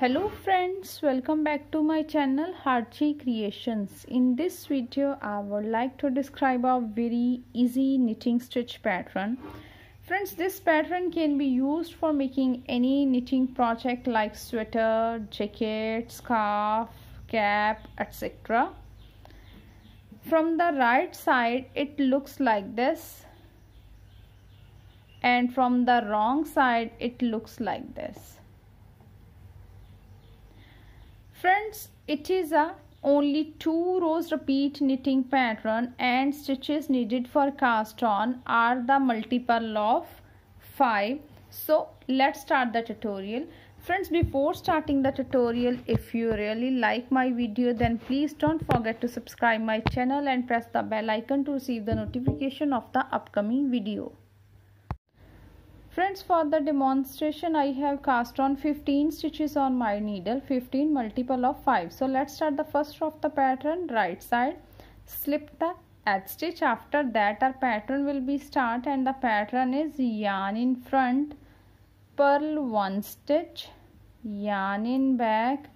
Hello friends, welcome back to my channel Harji Creations. In this video I would like to describe a very easy knitting stitch pattern. Friends, this pattern can be used for making any knitting project like sweater, jacket, scarf, cap, etc. From the right side it looks like this, and from the wrong side it looks like this. Friends, it is a only 2 rows repeat knitting pattern, and stitches needed for cast on are the multiple of 5. So let's start the tutorial. Friends, before starting the tutorial, if you really like my video, then please don't forget to subscribe my channel and press the bell icon to receive the notification of the upcoming video. Friends, for the demonstration I have cast on 15 stitches on my needle, 15 multiple of 5. So let's start the first row of the pattern, right side, slip the edge stitch. After that our pattern will be start, and the pattern is yarn in front, purl 1 stitch, yarn in back,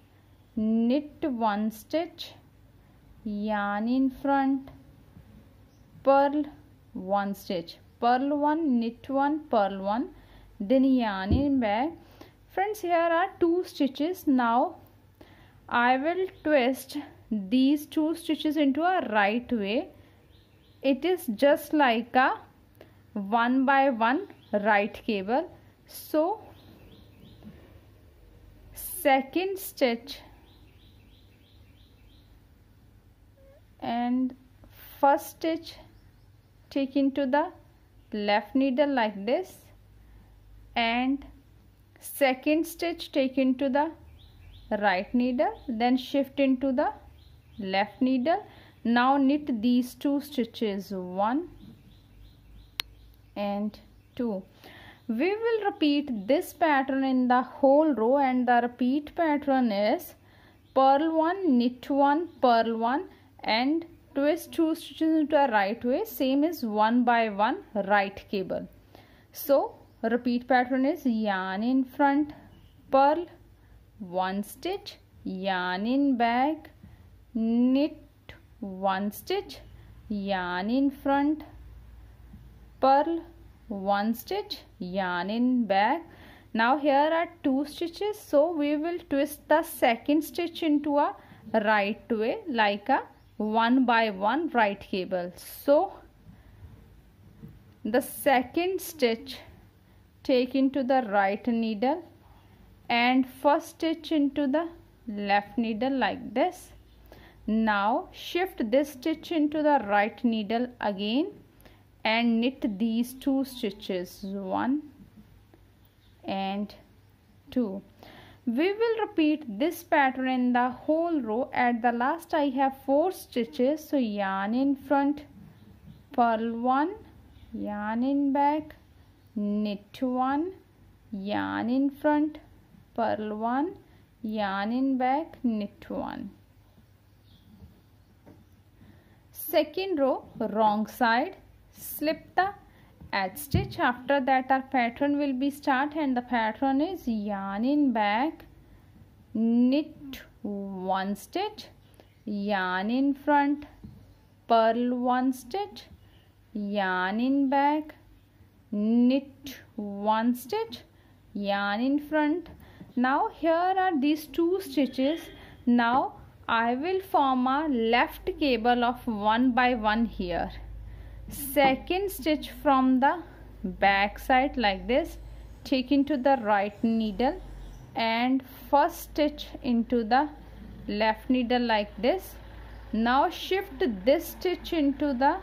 knit 1 stitch, yarn in front, purl 1 stitch, purl 1, knit 1, purl 1, then yarn in back. Friends, here are 2 stitches. Now I will twist these 2 stitches into a right way. It is just like a 1 by 1 right cable. So second stitch and first stitch take into the left needle like this, and second stitch take into the right needle, then shift into the left needle. Now knit these 2 stitches, 1 and 2. We will repeat this pattern in the whole row, and the repeat pattern is purl 1, knit 1, purl 1, and twist 2 stitches into a right way, same as 1 by 1 right cable. So repeat pattern is yarn in front, purl 1 stitch, yarn in back, knit 1 stitch, yarn in front, purl 1 stitch, yarn in back. Now here are 2 stitches, so we will twist the second stitch into a right way like a 1 by 1 right cable. So the second stitch take into the right needle and first stitch into the left needle like this. Now shift this stitch into the right needle again and knit these 2 stitches, 1 and 2. We will repeat this pattern in the whole row. At the last I have 4 stitches, so yarn in front, purl 1, yarn in back, knit 1, yarn in front, purl 1, yarn in back, knit 1. Second row, wrong side, slip the edge stitch. After that our pattern will be start, and the pattern is yarn in back, knit 1 stitch, yarn in front, purl 1 stitch, yarn in back, knit 1 stitch, yarn in front. Now here are these 2 stitches. Now I will form a left cable of 1 by 1 here. Second stitch from the back side like this, take into the right needle and first stitch into the left needle like this. Now shift this stitch into the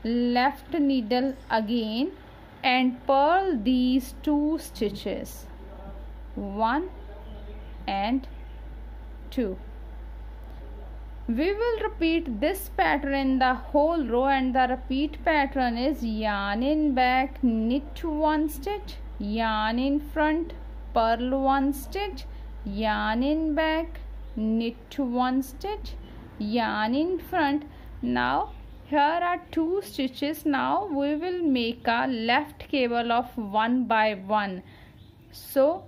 left needle again and purl these 2 stitches, 1 and 2. We will repeat this pattern in the whole row, and the repeat pattern is yarn in back, knit 1 stitch, yarn in front, purl 1 stitch, yarn in back, knit 1 stitch, yarn in front. Now here are 2 stitches. Now we will make a left cable of 1 by 1. So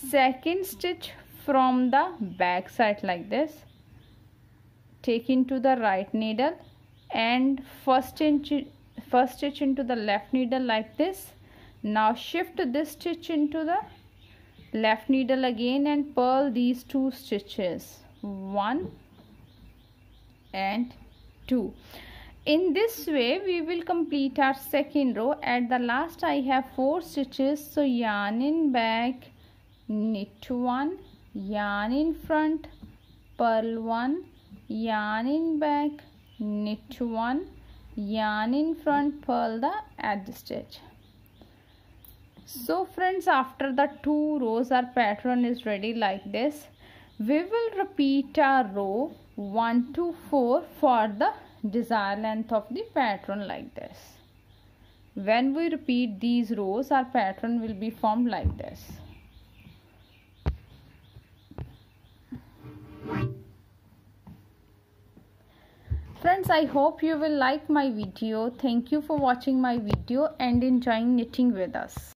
second stitch from the back side like this, take into the right needle and first stitch into the left needle like this. Now shift this stitch into the left needle again and purl these 2 stitches, 1 and 2. In this way we will complete our second row. At the last I have 4 stitches, so yarn in back, knit 1, yarn in front, purl 1, yarn in back, knit 1, yarn in front, purl the edge stitch. So friends, after the 2 rows our pattern is ready like this. We will repeat our row 1 to 4 for the desired length of the pattern like this. When we repeat these rows, our pattern will be formed like this. Friends, I hope you will like my video. Thank you for watching my video and enjoying knitting with us.